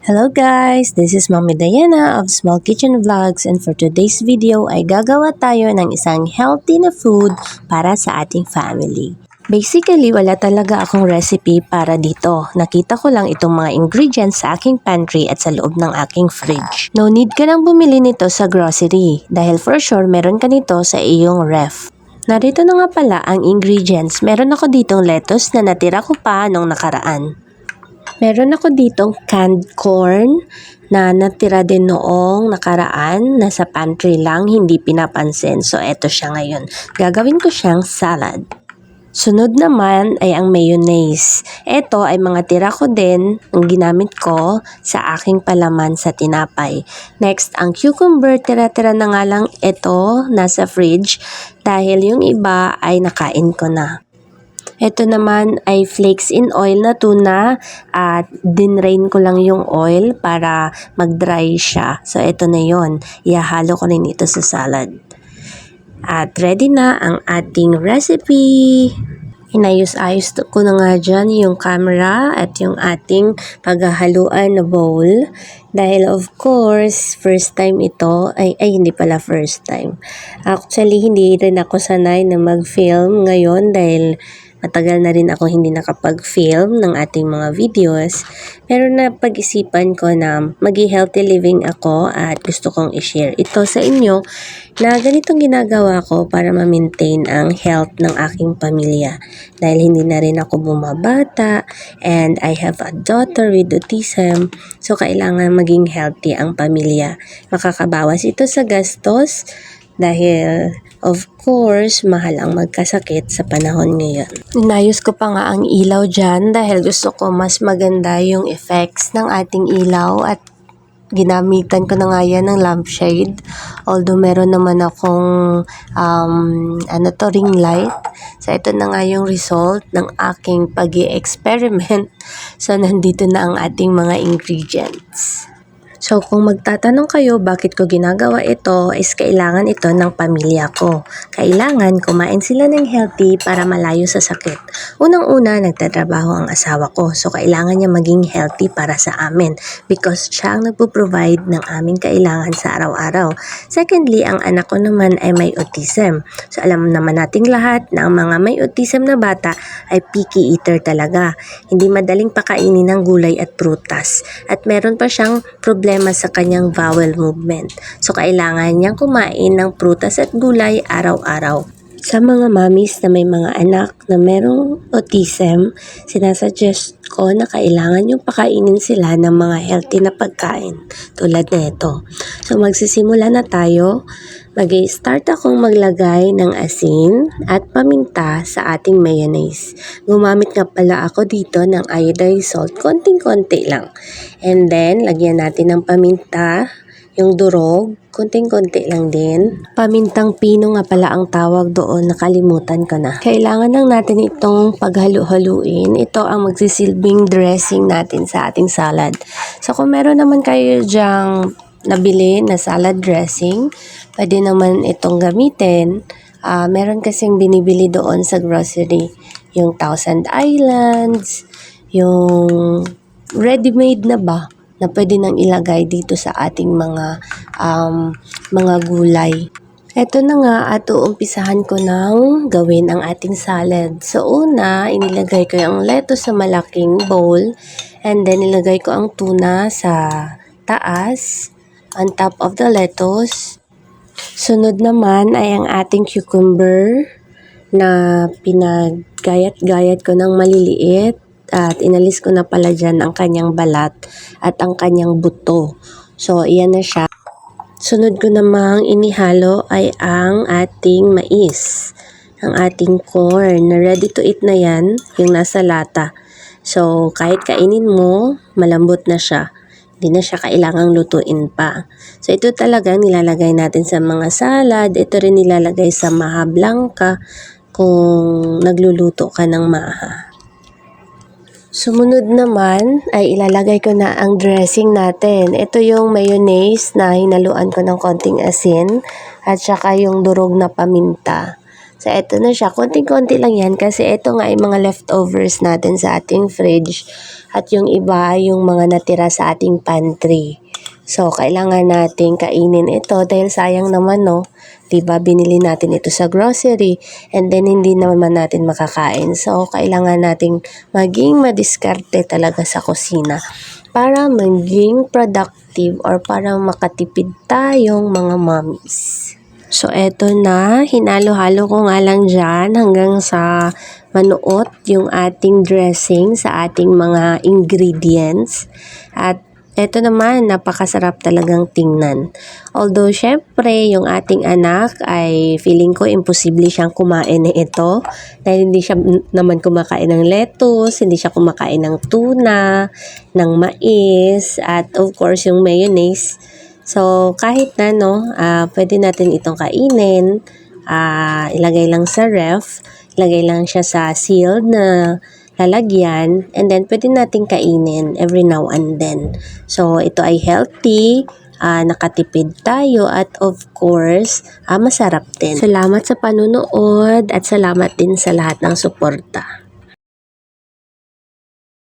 Hello guys! This is Mommy Diana of Small Kitchen Vlogs, and for today's video ay gagawa tayo ng isang healthy na food para sa ating family. Basically, wala talaga akong recipe para dito. Nakita ko lang itong mga ingredients sa aking pantry at sa loob ng aking fridge. No need ka nang bumili nito sa grocery dahil for sure meron ka nito sa iyong ref. Narito na nga pala ang ingredients. Meron ako ditong lettuce na natira ko pa nung nakaraan. Meron ako ditong canned corn na natira din noong nakaraan, nasa pantry lang, hindi pinapansin. So, eto siya ngayon. Gagawin ko siyang salad. Sunod naman ay ang mayonnaise. Ito ay mga tira ko din ang ginamit ko sa aking palaman sa tinapay. Next, ang cucumber, tira-tira na nga lang ito nasa fridge dahil yung iba ay nakain ko na. Ito naman ay flakes in oil na tuna at dinrain ko lang yung oil para mag-dry siya. So, ito na yon. Ihahalo ko rin ito sa salad. At ready na ang ating recipe. Inayos-ayos ko na nga dyan yung camera at yung ating paghahaluan na bowl. Dahil of course, first time ito, ay hindi pala first time. Actually, hindi rin ako sanay na mag-film ngayon dahil matagal na rin ako hindi nakapag-film ng ating mga videos. Pero napag-isipan ko na magi-healthy living ako at gusto kong i-share ito sa inyo na ganitong ginagawa ko para ma-maintain ang health ng aking pamilya. Dahil hindi na rin ako bumabata and I have a daughter with autism, so kailangan maging healthy ang pamilya. Makakabawas ito sa gastos dahil of course, mahal ang magkasakit sa panahon ngayon. Inayos ko pa nga ang ilaw dyan dahil gusto ko mas maganda yung effects ng ating ilaw at ginamitan ko na nga yan ng lampshade. Although meron naman akong ring light. So ito na nga yung result ng aking pag-i-experiment. So nandito na ang ating mga ingredients. So kung magtatanong kayo bakit ko ginagawa ito, is kailangan ito ng pamilya ko. Kailangan kumain sila ng healthy para malayo sa sakit. Unang-una, nagtatrabaho ang asawa ko. So kailangan niya maging healthy para sa amin because siya ang nagpo-provide ng aming kailangan sa araw-araw. Secondly, ang anak ko naman ay may autism. So alam naman nating lahat na ang mga may autism na bata ay picky eater talaga. Hindi madaling pakainin ng gulay at prutas. At meron pa siyang problema sa kanyang bowel movement. So, kailangan niyang kumain ng prutas at gulay araw-araw. Sa mga mommies na may mga anak na merong autism, sinasuggest ko na kailangan yung pakainin sila ng mga healthy na pagkain tulad na ito. So, magsisimula na tayo. Mag-start akong maglagay ng asin at paminta sa ating mayonnaise. Gumamit nga pala ako dito ng iodized salt, konting-konti lang. And then, lagyan natin ng paminta, yung durog, konting-konti lang din. Pamintang pino nga pala ang tawag doon, nakalimutan ko na. Kailangan lang natin itong paghalu-haluin. Ito ang magsisilbing dressing natin sa ating salad. So kung meron naman kayo dyang nabili na salad dressing, pwede naman itong gamitin. Meron kasing binibili doon sa grocery, yung Thousand Islands, yung ready-made na ba, na pwede nang ilagay dito sa ating mga gulay. Ito na nga at uumpisahan ko nang gawin ang ating salad. So una, inilagay ko yung lettuce sa malaking bowl and then ilagay ko ang tuna sa taas on top of the lettuce. Sunod naman ay ang ating cucumber na pinagayat-gayat ko ng maliliit at inalis ko na pala dyan ang kanyang balat at ang kanyang buto. So, iyan na siya. Sunod ko namang inihalo ay ang ating mais, ang ating corn na ready to eat na yan, yung nasa lata. So, kahit kainin mo, malambot na siya. Hindi na siya kailangang lutuin pa. So, ito talaga nilalagay natin sa mga salad. Ito rin nilalagay sa maha blanca kung nagluluto ka ng maha. Sumunod naman ay ilalagay ko na ang dressing natin. Ito yung mayonnaise na hinaluan ko ng konting asin at saka yung durog na paminta. So, eto na siya. Konting-konti lang yan kasi eto nga ay mga leftovers natin sa ating fridge at yung iba yung mga natira sa ating pantry. So, kailangan nating kainin ito dahil sayang naman, no? Diba, binili natin ito sa grocery and then hindi naman natin makakain. So, kailangan nating maging madiskarte talaga sa kusina para maging productive or para makatipid tayong mga mommies. So, eto na. Hinalo-halo ko nga lang dyan hanggang sa manuot yung ating dressing sa ating mga ingredients. At eto naman, napakasarap talagang tingnan. Although, syempre, yung ating anak ay feeling ko imposible siyang kumain na ito. Dahil hindi siya naman kumakain ng lettuce, hindi siya kumakain ng tuna, ng mais, at of course, yung mayonnaise. So, kahit na, no, pwede natin itong kainin, ilagay lang sa ref, ilagay lang siya sa sealed na lalagyan, and then pwede natin kainin every now and then. So, ito ay healthy, nakatipid tayo, at of course, masarap din. Salamat sa panunood at salamat din sa lahat ng suporta.